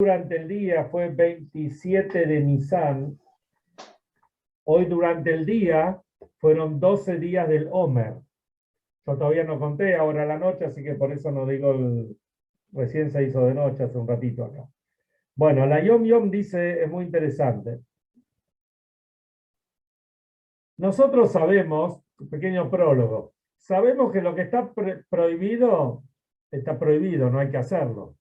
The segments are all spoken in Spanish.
Durante el día fue 27 de Nisan. Hoy durante el día fueron 12 días del Omer. Yo todavía no conté ahora a la noche, así que por eso no digo recién se hizo de noche hace un ratito acá. Bueno, la Yom Yom dice, es muy interesante. Nosotros sabemos, pequeño prólogo, sabemos que lo que está prohibido, no hay que hacerlo.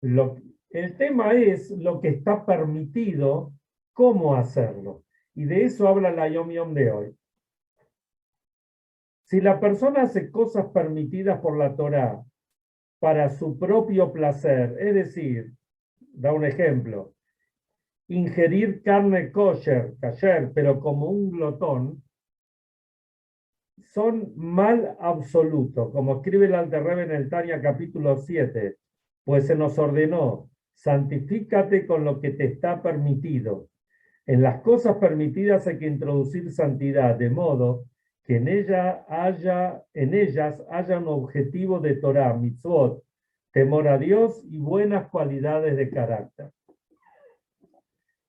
El tema es lo que está permitido, cómo hacerlo. Y de eso habla la Yom Yom de hoy. Si la persona hace cosas permitidas por la Torá para su propio placer, es decir, da un ejemplo, ingerir carne kosher, pero como un glotón, son mal absoluto, como escribe el Alter Rebbe en el Tanya capítulo 7, pues se nos ordenó, santifícate con lo que te está permitido. En las cosas permitidas hay que introducir santidad, de modo que en ellas haya un objetivo de Torah, mitzvot, temor a Dios y buenas cualidades de carácter.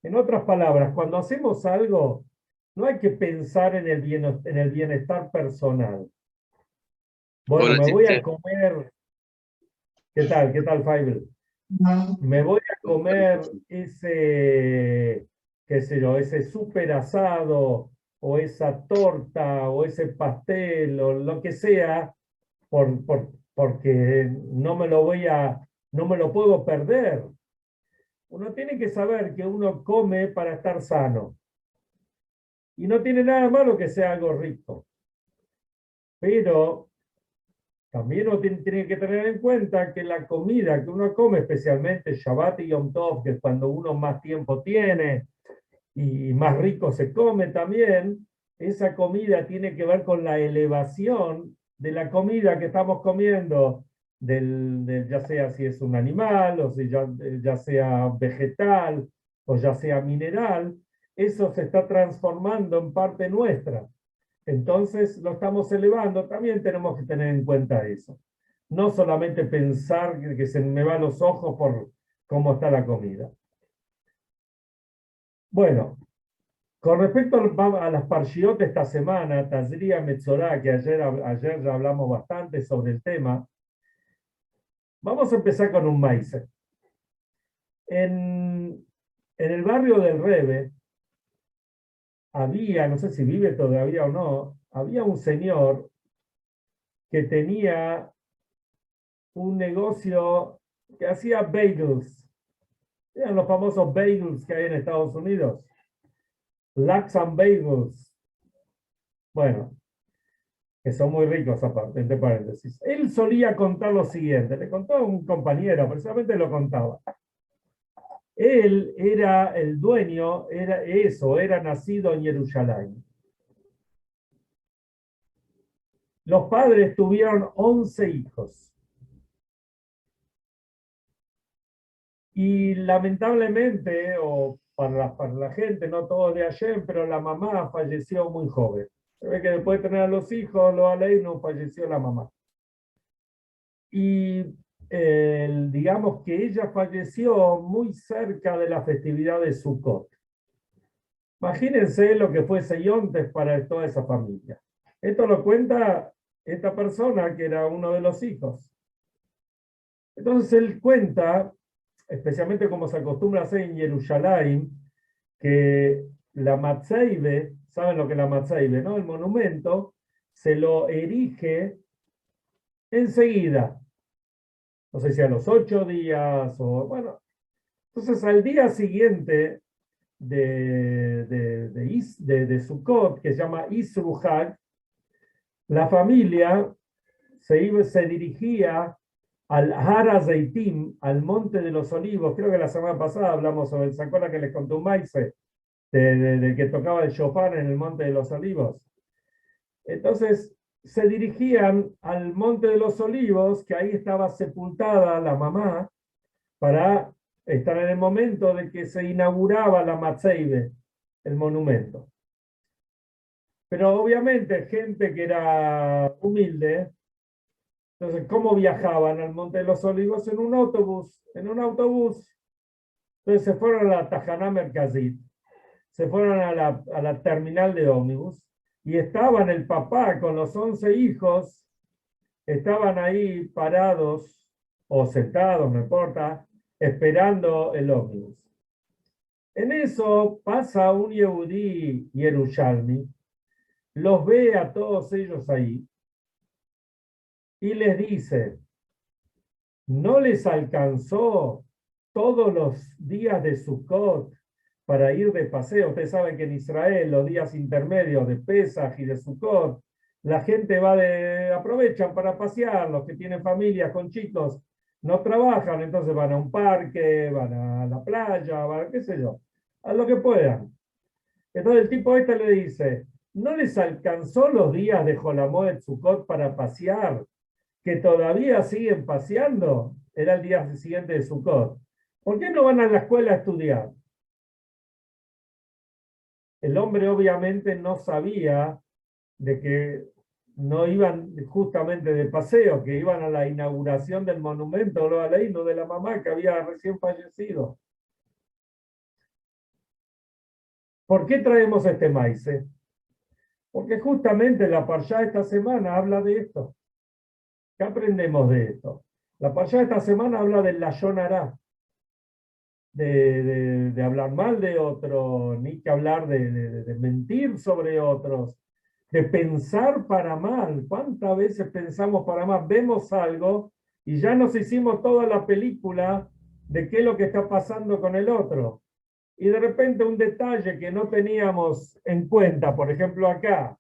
En otras palabras, cuando hacemos algo, no hay que pensar en el bienestar personal. Bueno, Hola, me voy a teacher. comer. ¿Qué tal? ¿Qué tal, Faibel? Me voy a comer ese, qué sé yo, ese súper asado, o esa torta, o ese pastel, o lo que sea, porque no me lo puedo perder. Uno tiene que saber que uno come para estar sano. Y no tiene nada malo que sea algo rico. Pero también uno tiene que tener en cuenta que la comida que uno come, especialmente Shabbat y Yom Tov, que es cuando uno más tiempo tiene y más rico se come también, esa comida tiene que ver con la elevación de la comida que estamos comiendo, ya sea si es un animal, o si ya sea vegetal, o ya sea mineral, eso se está transformando en parte nuestra. Entonces lo estamos elevando, también tenemos que tener en cuenta eso. No solamente pensar que se me van los ojos por cómo está la comida. Bueno, con respecto a las parshiot de esta semana, Tazria Metzorah, que ayer ya hablamos bastante sobre el tema, vamos a empezar con un maíz. En el barrio del Rebe había, no sé si vive todavía o no, había un señor que tenía un negocio que hacía bagels. Eran los famosos bagels que hay en Estados Unidos. Lax and Bagels. Bueno, que son muy ricos aparte, entre paréntesis. Él solía contar lo siguiente, le contó a un compañero, precisamente lo contaba. Él era el dueño, era nacido en Jerusalén. Los padres tuvieron 11 hijos. Y lamentablemente, o para la gente, no todos de Hashem, pero la mamá falleció muy joven. Se ve que después de tener a los hijos, no falleció la mamá. Y digamos que ella falleció muy cerca de la festividad de Sukkot. Imagínense lo que fue Seyontes para toda esa familia. Esto lo cuenta esta persona que era uno de los hijos. Entonces él cuenta, especialmente como se acostumbra a hacer en Jerusalén, que la Matzeibe, ¿saben lo que es la Matzeibe, no? El monumento se lo erige enseguida. No sé si a los 8 días o, bueno. Entonces al día siguiente de Sukkot, que se llama Isru Hag, la familia se dirigía al Har Zeitim, al Monte de los Olivos. Creo que la semana pasada hablamos sobre el Sacola que les contó un maíz, del que tocaba el shofar en el Monte de los Olivos. Entonces se dirigían al Monte de los Olivos, que ahí estaba sepultada la mamá, para estar en el momento de que se inauguraba la Matzeibe, el monumento. Pero obviamente gente que era humilde, entonces, ¿cómo viajaban al Monte de los Olivos? En un autobús, Entonces se fueron a la Tajaná Merkazit, se fueron a la terminal de ómnibus y estaban el papá con los 11 hijos, estaban ahí parados o sentados, no importa, esperando el ómnibus. En eso pasa un Yehudí Yerushalmi, los ve a todos ellos ahí y les dice, ¿no les alcanzó todos los días de Sukkot para ir de paseo? Ustedes saben que en Israel los días intermedios de Pesaj y de Sukkot, la gente aprovechan para pasear, los que tienen familias con chicos no trabajan, entonces van a un parque, van a la playa, van a qué sé yo, a lo que puedan. Entonces el tipo este le dice, ¿no les alcanzó los días de Jolamoed Sukkot para pasear? Que todavía siguen paseando, era el día siguiente de Sukkot. ¿Por qué no van a la escuela a estudiar? El hombre obviamente no sabía de que no iban justamente de paseo, que iban a la inauguración del monumento a Leino de la mamá que había recién fallecido. ¿Por qué traemos este maíz? Porque justamente la parshá esta semana habla de esto. ¿Qué aprendemos de esto? La parshá esta semana habla del lashon hará, de hablar mal de otro, ni que hablar de mentir sobre otros, de pensar para mal. ¿Cuántas veces pensamos para mal? Vemos algo y ya nos hicimos toda la película de qué es lo que está pasando con el otro. Y de repente un detalle que no teníamos en cuenta, por ejemplo acá,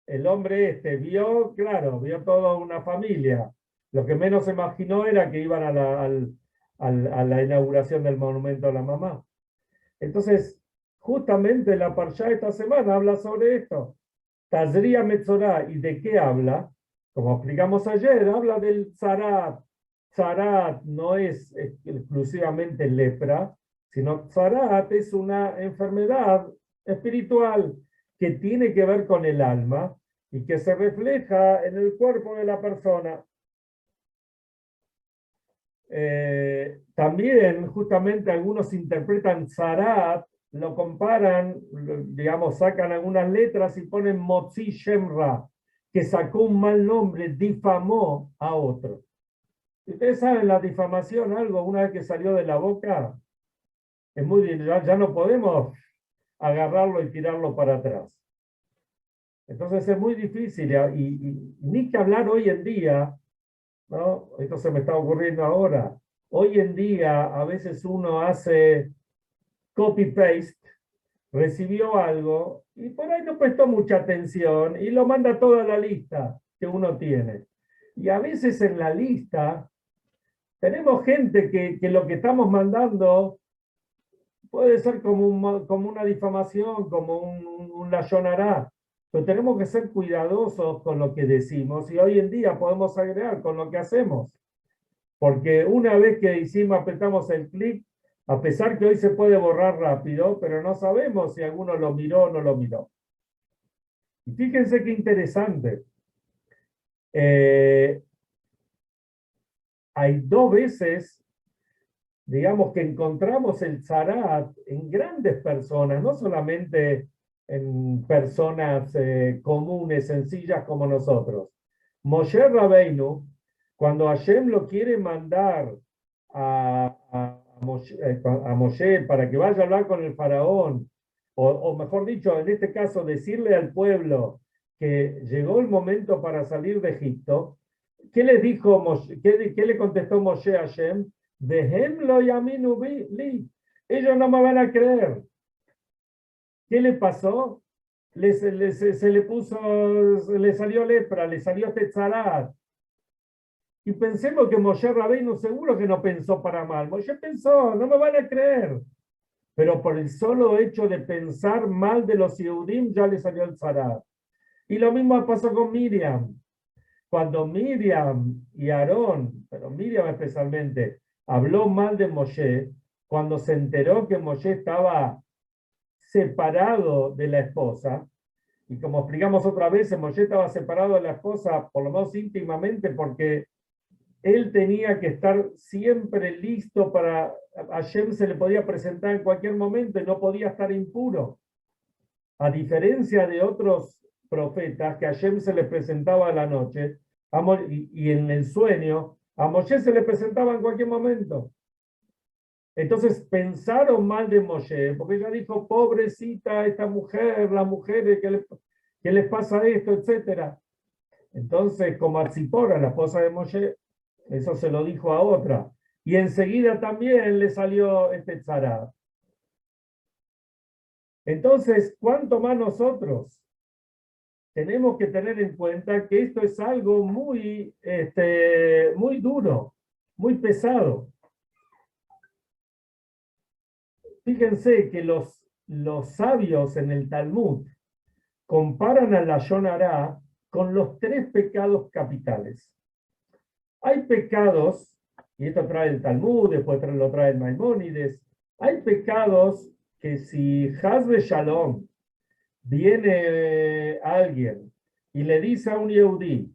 el hombre este vio, claro, vio toda una familia. Lo que menos se imaginó era que iban a la inauguración del monumento a la mamá. Entonces, justamente la parshá esta semana habla sobre esto. Tazria Metzorá, ¿y de qué habla? Como explicamos ayer, habla del tzarat. Tzarat no es exclusivamente lepra, sino tzarat es una enfermedad espiritual que tiene que ver con el alma y que se refleja en el cuerpo de la persona. También, justamente, algunos interpretan Zarat, lo comparan, digamos, sacan algunas letras y ponen Motzi Shemra, que sacó un mal nombre, difamó a otro. Ustedes saben la difamación, algo, una vez que salió de la boca, es muy, ya no podemos agarrarlo y tirarlo para atrás. Entonces es muy difícil, y ni que hablar hoy en día, ¿no? Esto se me está ocurriendo ahora. Hoy en día a veces uno hace copy-paste, recibió algo y por ahí no prestó mucha atención y lo manda a toda la lista que uno tiene. Y a veces en la lista tenemos gente que lo que estamos mandando puede ser como una difamación, como un lashon hará. Pero tenemos que ser cuidadosos con lo que decimos y hoy en día podemos agregar con lo que hacemos. Porque una vez que hicimos, apretamos el clic, a pesar que hoy se puede borrar rápido, pero no sabemos si alguno lo miró o no lo miró. Y fíjense qué interesante. Hay dos veces, digamos, que encontramos el Zarat en grandes personas, no solamente en personas comunes, sencillas como nosotros. Moshe Rabbeinu, cuando Hashem lo quiere mandar a Moshe para que vaya a hablar con el faraón, o mejor dicho, en este caso, decirle al pueblo que llegó el momento para salir de Egipto, ¿qué le dijo Moshe? ¿Qué le contestó Moshe a Hashem? Vehem lo yaminu li. Ellos no me van a creer. ¿Qué le pasó? Se le puso, le salió lepra, le salió tetzarat. Y pensemos que Moshe Rabbeinu seguro que no pensó para mal. Moshe pensó, no me van a creer. Pero por el solo hecho de pensar mal de los Yehudim ya le salió el zarat. Y lo mismo pasó con Miriam. Cuando Miriam y Aarón, pero Miriam especialmente, habló mal de Moshe, cuando se enteró que Moshe estaba separado de la esposa, y como explicamos otra vez, Moshe estaba separado de la esposa, por lo menos íntimamente, porque él tenía que estar siempre listo para, a Hashem se le podía presentar en cualquier momento y no podía estar impuro. A diferencia de otros profetas que a Hashem se les presentaba a la noche y en el sueño, a Moshe se le presentaba en cualquier momento. Entonces pensaron mal de Moshe, porque ella dijo, pobrecita esta mujer, las mujeres, ¿qué les pasa esto, etcétera? Entonces, como a Tzipora, la esposa de Moshe, eso se lo dijo a otra. Y enseguida también le salió este tzará. Entonces, ¿cuánto más nosotros? Tenemos que tener en cuenta que esto es algo muy, muy duro, muy pesado. Fíjense que los sabios en el Talmud comparan a la Lashon Hará con los 3 pecados capitales. Hay pecados, y esto trae el Talmud, después lo trae el Maimónides, hay pecados que si Hazbe Shalom viene alguien y le dice a un Yehudí,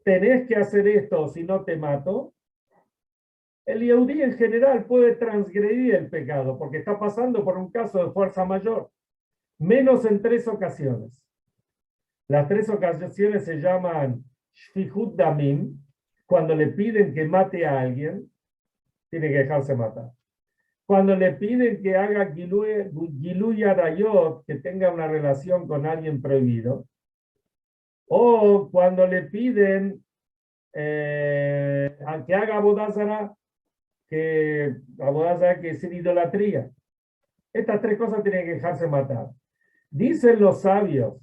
tenés que hacer esto si no te mato, el Yehudí en general puede transgredir el pecado porque está pasando por un caso de fuerza mayor, menos en 3 ocasiones. Las 3 ocasiones se llaman Shfihut Damim, cuando le piden que mate a alguien, tiene que dejarse matar. Cuando le piden que haga Giluy Arayot, que tenga una relación con alguien prohibido, o cuando le piden a que haga Abodázara, que es idolatría. Estas 3 cosas tienen que dejarse matar. Dicen los sabios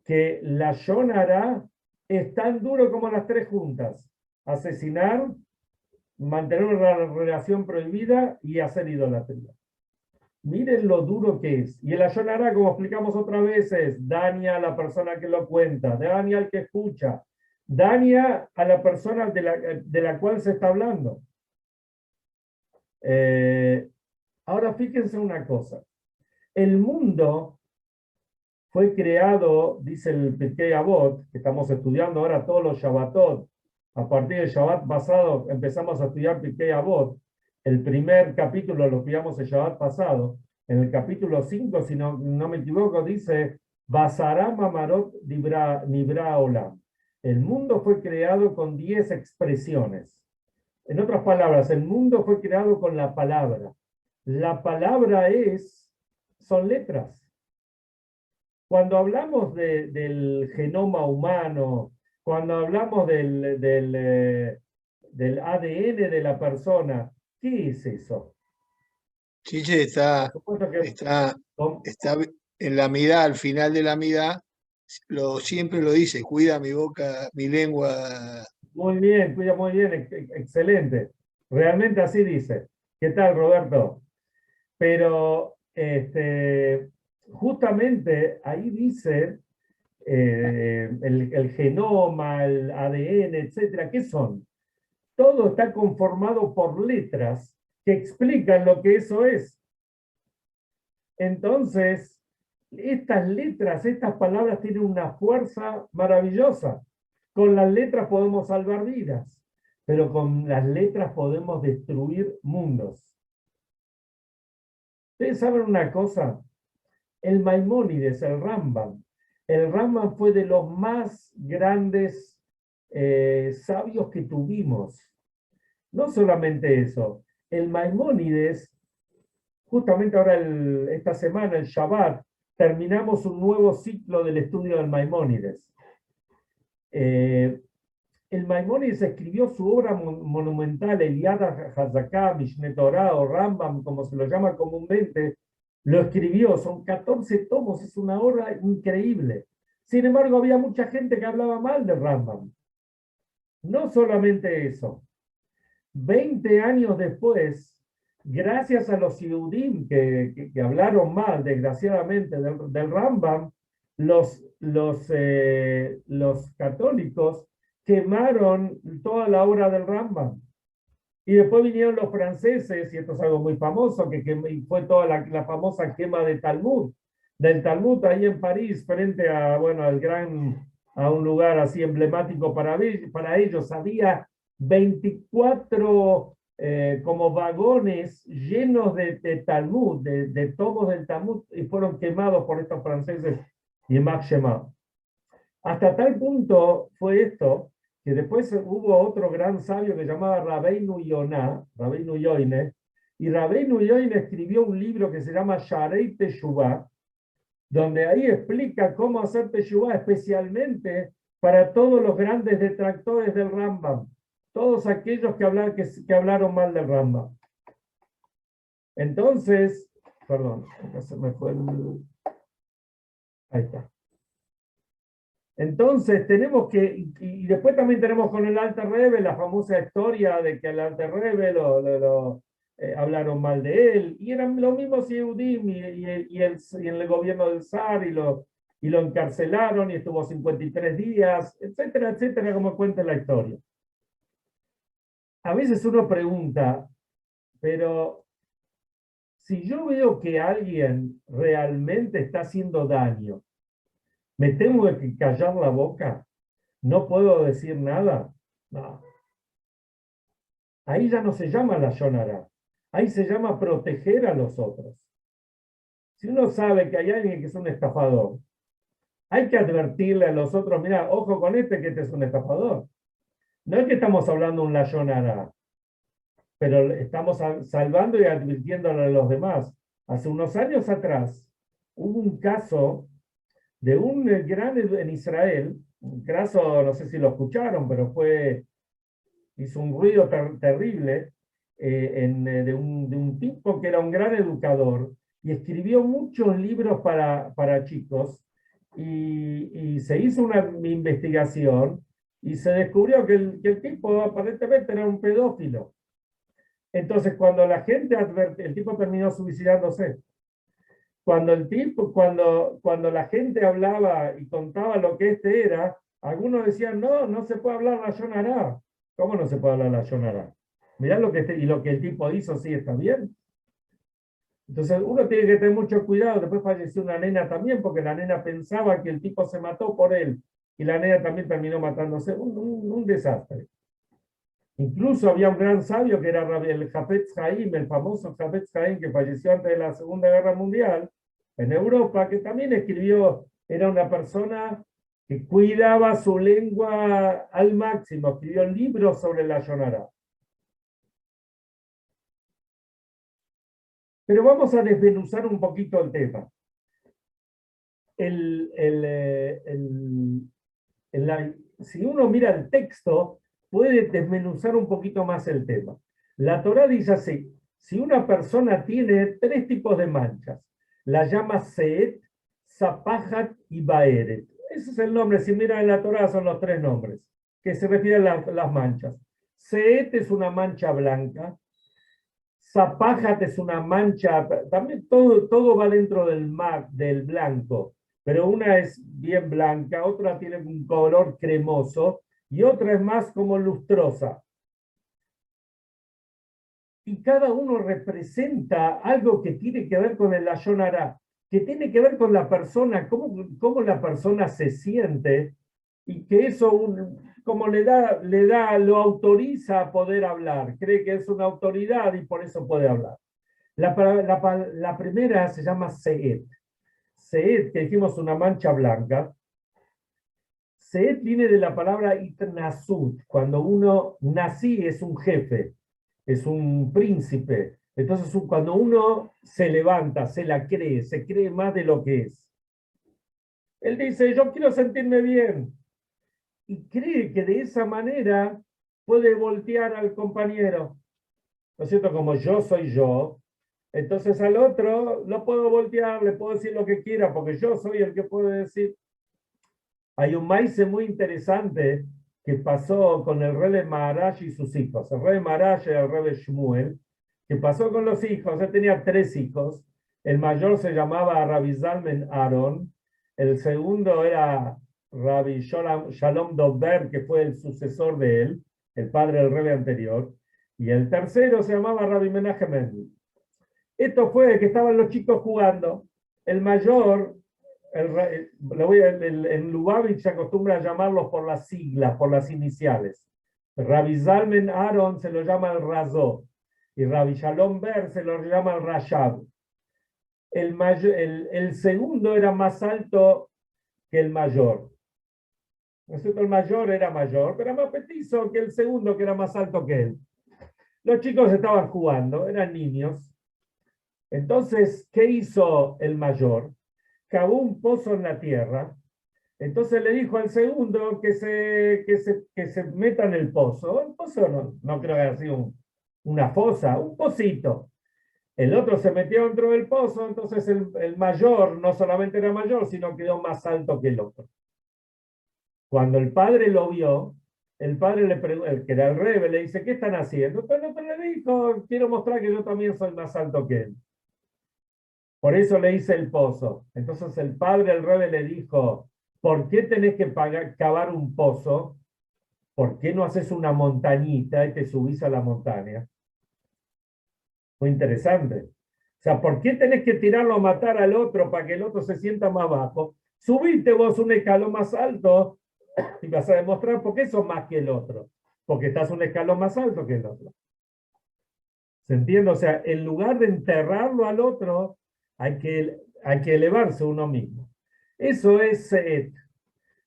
que la Lashon Hará es tan duro como las 3 juntas. Asesinar, mantener una relación prohibida y hacer idolatría. Miren lo duro que es. Y el Lashon Hará, como explicamos otras veces, daña a la persona que lo cuenta, daña al que escucha, daña a la persona de la cual se está hablando. Ahora fíjense una cosa. El mundo fue creado, dice el Pirkei Avot, que estamos estudiando ahora todos los Shabbatot. A partir del Shabbat pasado empezamos a estudiar Pirkei Avot. El primer capítulo lo estudiamos el Shabbat pasado. En el capítulo 5, si no me equivoco, dice Basaram Amarot Nibra Olam. El mundo fue creado con 10 expresiones. En otras palabras, el mundo fue creado con la palabra. La palabra son letras. Cuando hablamos del genoma humano, cuando hablamos del ADN de la persona, ¿qué es eso? Chiche está en la midá, al final de la midá, siempre lo dice, cuida mi boca, mi lengua. Muy bien, cuida muy bien, excelente. Realmente así dice. ¿Qué tal, Roberto? Pero justamente ahí dice el genoma, el ADN, etcétera, ¿qué son? Todo está conformado por letras que explican lo que eso es. Entonces, estas letras, estas palabras tienen una fuerza maravillosa. Con las letras podemos salvar vidas, pero con las letras podemos destruir mundos. ¿Ustedes saben una cosa? El Maimónides, el Rambam fue de los más grandes sabios que tuvimos. No solamente eso, el Maimónides, justamente ahora esta semana, el Shabbat, terminamos un nuevo ciclo del estudio del Maimónides. El Maimónides escribió su obra monumental, Eliad HaZaká, Mishneh Torah o Rambam, como se lo llama comúnmente, lo escribió, son 14 tomos, es una obra increíble. Sin embargo, había mucha gente que hablaba mal de Rambam. No solamente eso, 20 años después, gracias a los Yehudim que hablaron mal, desgraciadamente, del Rambam, los católicos quemaron toda la obra del Rambam. Y después vinieron los franceses, y esto es algo muy famoso, que fue toda la famosa quema del Talmud ahí en París, frente a, bueno, a un lugar así emblemático para ellos. Había 24 como vagones llenos de Talmud, de tomos del Talmud, y fueron quemados por estos franceses y Max Shema. Hasta tal punto fue esto, que después hubo otro gran sabio que llamaba Rabbeinu Yonah, Rabbeinu Yoine, y Rabbeinu Yoine escribió un libro que se llama Sharei Teshuvah, donde ahí explica cómo hacer Teshuvah, especialmente para todos los grandes detractores del Rambam, todos aquellos que hablaron mal del Rambam. Entonces, perdón, acá se me fue el... Ahí está. Entonces tenemos que, y después también tenemos con el Alter Rebbe la famosa historia de que el Alter Rebbe hablaron mal de él, y eran los mismos Yehudim y en el gobierno del zar, y lo encarcelaron y estuvo 53 días, etcétera, etcétera, como cuenta la historia. A veces uno pregunta, pero si yo veo que alguien realmente está haciendo daño, ¿me tengo que callar la boca? ¿No puedo decir nada? No. Ahí ya no se llama la Yonará. Ahí se llama proteger a los otros. Si uno sabe que hay alguien que es un estafador, hay que advertirle a los otros, mira, ojo con este que este es un estafador. No es que estamos hablando un Lashonará, pero estamos salvando y advirtiéndole a los demás. Hace unos años atrás hubo un caso de un gran en Israel, un caso, no sé si lo escucharon, pero hizo un ruido terrible, de un tipo que era un gran educador y escribió muchos libros para chicos, y se hizo una investigación y se descubrió que el tipo aparentemente era un pedófilo. Entonces, cuando la gente advierte, el tipo terminó suicidándose. Cuando la gente hablaba y contaba lo que este era, algunos decían, no, no se puede hablar la Yonará. ¿Cómo no se puede hablar la Yonará? Mirá lo que el tipo hizo, sí está bien. Entonces uno tiene que tener mucho cuidado. Después falleció una nena también, porque la nena pensaba que el tipo se mató por él, y la nena también terminó matándose. Un desastre. Incluso había un gran sabio que era el Hafetz Haim, el famoso Hafetz Haim, que falleció antes de la Segunda Guerra Mundial, en Europa, que también escribió, era una persona que cuidaba su lengua al máximo, escribió libros sobre la Yonará. Pero vamos a desmenuzar un poquito el tema. Si uno mira el texto, puede desmenuzar un poquito más el tema. La Torá dice así: si una persona tiene 3 tipos de manchas, la llama Seet, Zapajat y Baeret. Ese es el nombre. Si miran en la Torá, son los 3 nombres que se refieren a las manchas. Seet es una mancha blanca. Zapajat es una mancha, también todo va dentro del blanco, pero una es bien blanca, otra tiene un color cremoso y otra es más como lustrosa. Y cada uno representa algo que tiene que ver con el Lashon Hara, que tiene que ver con la persona, cómo la persona se siente, y que eso como lo autoriza a poder hablar. Cree que es una autoridad y por eso puede hablar. La primera se llama Seet. Seet, que dijimos una mancha blanca. Seet viene de la palabra Itnasut. Cuando uno nací es un jefe, es un príncipe. Entonces cuando uno se levanta, se cree más de lo que es. Él dice, yo quiero sentirme bien. Y cree que de esa manera puede voltear al compañero. ¿No es cierto? Como yo soy yo, entonces al otro lo puedo voltear, le puedo decir lo que quiera, porque yo soy el que puede decir. Hay un maíz muy interesante que pasó con el rey de Maharash y sus hijos. El rey de Maharash era el rey de Shmuel, que pasó con los hijos. Él tenía 3 hijos. El mayor se llamaba Rabbi Zalman Aaron. El segundo era Rabbi Shalom Dober, que fue el sucesor de él, el padre del rey anterior. Y el tercero se llamaba Rabbi Menachem Mendel. Esto fue que estaban los chicos jugando. El mayor, en Lubavitch se acostumbra a llamarlos por las siglas, por las iniciales. Rabbi Zalman Aaron se lo llama el Razó, y Rabbi Shalom Ber se lo llama el Rashab. El segundo era más alto que el mayor. ¿No es cierto? El mayor era mayor, pero era más petizo que el segundo, que era más alto que él. Los chicos estaban jugando, eran niños. Entonces, ¿qué hizo el mayor? Cavó un pozo en la tierra. Entonces le dijo al segundo que se meta en el pozo. El pozo no creo que haya sido una fosa, un pocito. El otro se metió dentro del pozo, entonces el mayor no solamente era mayor, sino quedó más alto que el otro. Cuando el padre lo vio, el padre le preguntó, el que era el rebe, le dice, ¿qué están haciendo? Pero el otro le dijo, quiero mostrar que yo también soy más alto que él. Por eso le hice el pozo. Entonces el padre, el rebe, le dijo, ¿por qué tenés que cavar un pozo? ¿Por qué no haces una montañita y te subís a la montaña? Muy interesante. O sea, ¿por qué tenés que tirarlo a matar al otro para que el otro se sienta más bajo? Subite vos un escalón más alto y vas a demostrar por qué sos más que el otro. Porque estás un escalón más alto que el otro. ¿Se entiende? O sea, en lugar de enterrarlo al otro, hay que elevarse uno mismo. Eso es Seet.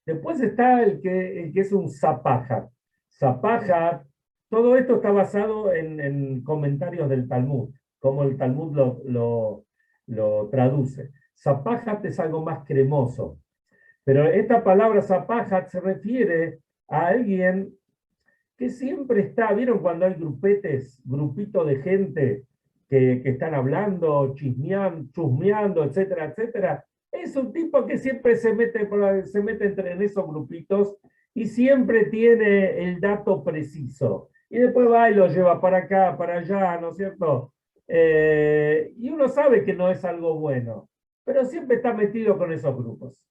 Después está el que es un Zapaja. Zapaja, todo esto está basado en comentarios del Talmud, como el Talmud lo traduce. Zapajat es algo más cremoso. Pero esta palabra zapajat se refiere a alguien que siempre está, ¿vieron cuando hay grupitos de gente que están hablando, chusmeando, etcétera, etcétera? Es un tipo que siempre se mete en esos grupitos y siempre tiene el dato preciso. Y después va y lo lleva para acá, para allá, ¿no es cierto? Y uno sabe que no es algo bueno, pero siempre está metido con esos grupos.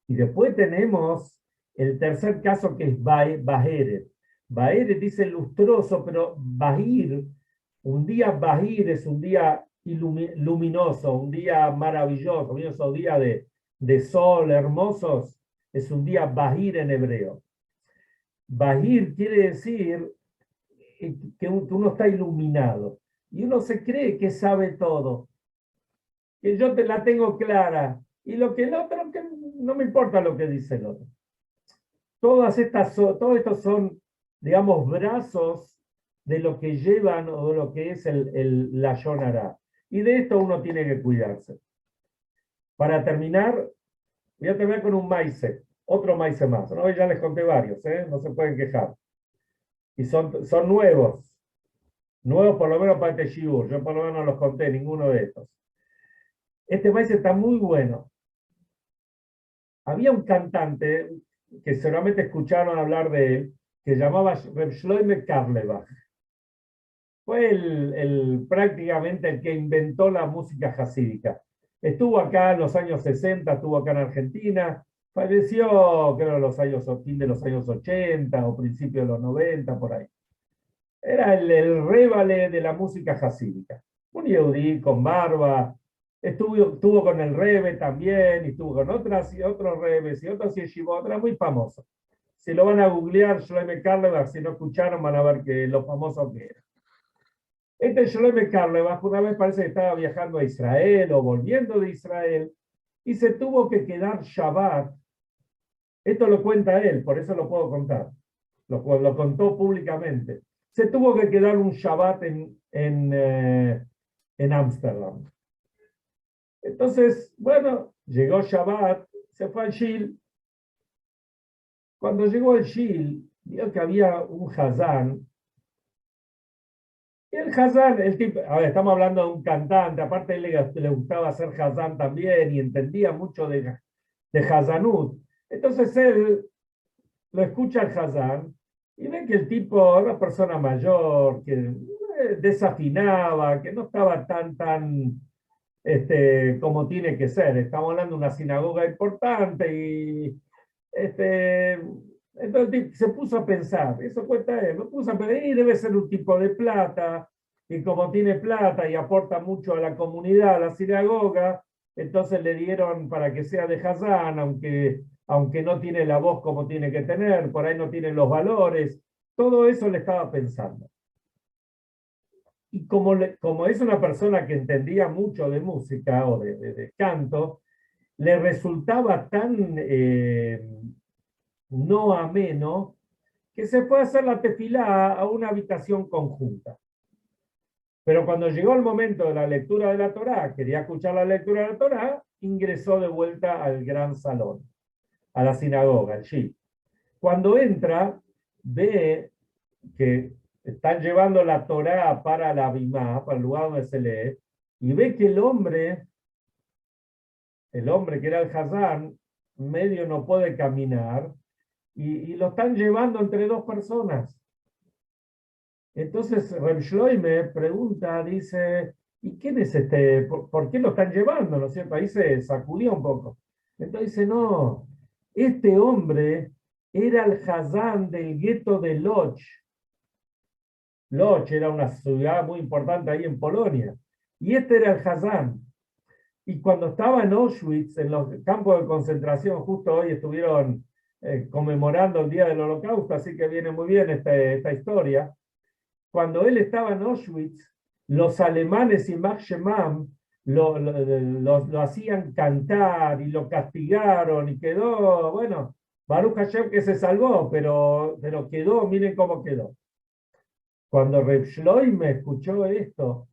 Y después tenemos el tercer caso que es Baheret. Baheret dice lustroso, pero Bahir, un día Bahir es un día luminoso, un día maravilloso, un día de sol hermosos, es un día Bahir en hebreo. Bahir quiere decir que uno está iluminado y uno se cree que sabe todo, que yo la tengo clara, y lo que el otro, que no me importa lo que dice el otro. Todos estos son, digamos, brazos de lo que llevan o de lo que es la Yonará. Y de esto uno tiene que cuidarse. Para terminar, voy a terminar con un maíz, otro maíz más. ¿No? Ya les conté varios, no se pueden quejar. Y son nuevos. Nuevos por lo menos para este shiur. Yo por lo menos no los conté, ninguno de estos. Este maíz está muy bueno. Había un cantante que seguramente escucharon hablar de él, que llamaba Reb Shloime Carlebach. Fue prácticamente el que inventó la música jasídica. Estuvo acá en los años 60, estuvo acá en Argentina, falleció creo fin de los años 80 o principios de los 90, por ahí. Era el révale de la música jasídica. Un yehudí con barba, estuvo con el Rebe también, y estuvo con otros Rebes y otros yeshivot, era muy famoso. Si lo van a googlear, Shloime Carlebach, si no escucharon, van a ver que lo famoso que era. Este Shloime Carlebach una vez parece que estaba viajando a Israel o volviendo de Israel y se tuvo que quedar Shabbat. Esto lo cuenta él, por eso lo puedo contar. Lo contó públicamente. Se tuvo que quedar un Shabbat en Ámsterdam. Entonces, bueno, llegó Shabbat, se fue al Shil. Cuando llegó al Shil, vio que había un Hazán. Y el Hazán, el tipo, a ver, estamos hablando de un cantante, aparte él le gustaba hacer Hazán también y entendía mucho de Hazanut. Entonces él lo escucha al Hazán y ve que el tipo era una persona mayor, que desafinaba, que no estaba tan como tiene que ser. Estamos hablando de una sinagoga importante y entonces el tipo se puso a pensar, eso cuenta él, lo puso a pensar, y debe ser un tipo de plata, y como tiene plata y aporta mucho a la comunidad, a la sinagoga, entonces le dieron para que sea de Hazán, aunque no tiene la voz como tiene que tener, por ahí no tiene los valores, Todo eso le estaba pensando. Y como es una persona que entendía mucho de música o de canto, le resultaba tan no ameno que se fue a hacer la tefilá a una habitación conjunta. Pero cuando llegó el momento de la lectura de la Torá, quería escuchar la lectura de la Torá, ingresó de vuelta al gran salón, a la sinagoga, al shul. Cuando entra, ve que están llevando la Torá para la Bimá, para el lugar donde se lee, y ve que el hombre que era el Hazán, medio no puede caminar, y lo están llevando entre dos personas. Entonces Reb Shloime pregunta, dice, ¿y quién es este? ¿Por qué lo están llevando? ¿No es cierto? Ahí se sacudió un poco. Entonces dice, no, este hombre era el Hazán del gueto de Lodz. Lodz era una ciudad muy importante ahí en Polonia. Y este era el Hazán. Y cuando estaba en Auschwitz, en los campos de concentración, justo hoy estuvieron conmemorando el Día del Holocausto, así que viene muy bien esta historia. Cuando él estaba en Auschwitz, los alemanes y Max Shemam lo hacían cantar y lo castigaron y quedó, bueno, Baruch Hashem que se salvó, pero quedó, miren cómo quedó. Cuando Reb Shloime escuchó esto,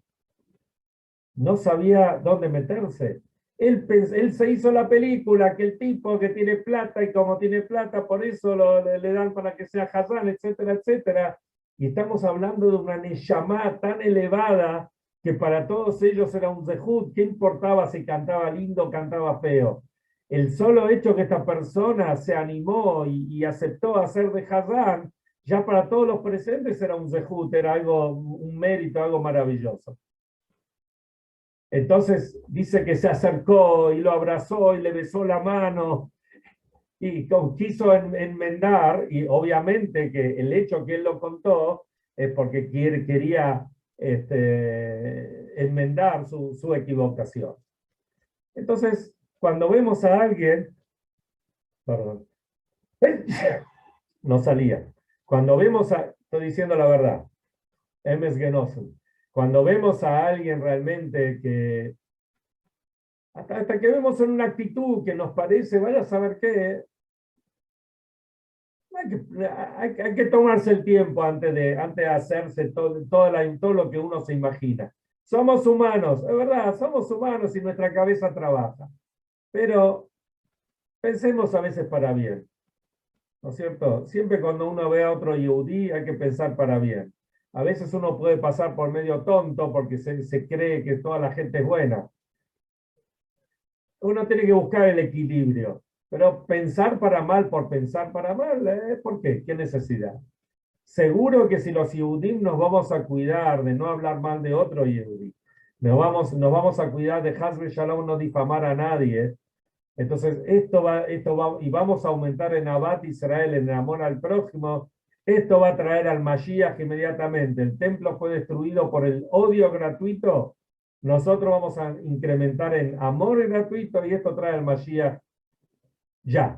no sabía dónde meterse. Él se hizo la película, que el tipo que tiene plata y como tiene plata, por eso le dan para que sea Hazán, etcétera, etcétera. Y estamos hablando de una neshama tan elevada que para todos ellos era un zehut. ¿Qué importaba si cantaba lindo o cantaba feo? El solo hecho que esta persona se animó y aceptó hacer de Hazán, ya para todos los presentes era un zehut, era algo, un mérito, algo maravilloso. Entonces dice que se acercó y lo abrazó y le besó la mano y quiso enmendar, y obviamente que el hecho que él lo contó es porque quería enmendar su equivocación. Entonces, cuando vemos a alguien, perdón, no salía. Cuando vemos estoy diciendo la verdad, Emes Genosen, cuando vemos a alguien realmente que hasta que vemos en una actitud que nos parece, vaya a saber qué, hay que tomarse el tiempo antes de hacerse todo lo que uno se imagina. Somos humanos, es verdad, somos humanos y nuestra cabeza trabaja. Pero pensemos a veces para bien, ¿no es cierto? Siempre cuando uno ve a otro yehudí hay que pensar para bien. A veces uno puede pasar por medio tonto porque se cree que toda la gente es buena. Uno tiene que buscar el equilibrio. Pero pensar para mal por pensar para mal, ¿por qué? ¿Qué necesidad? Seguro que si los Yehudim nos vamos a cuidar de no hablar mal de otro Yehudí, nos vamos a cuidar de Hasbe Shalom no difamar a nadie, entonces esto va, y vamos a aumentar en Abat Israel, en el amor al prójimo, esto va a traer al Mashiach inmediatamente. El templo fue destruido por el odio gratuito, nosotros vamos a incrementar en amor gratuito y esto trae al Mashiach ya.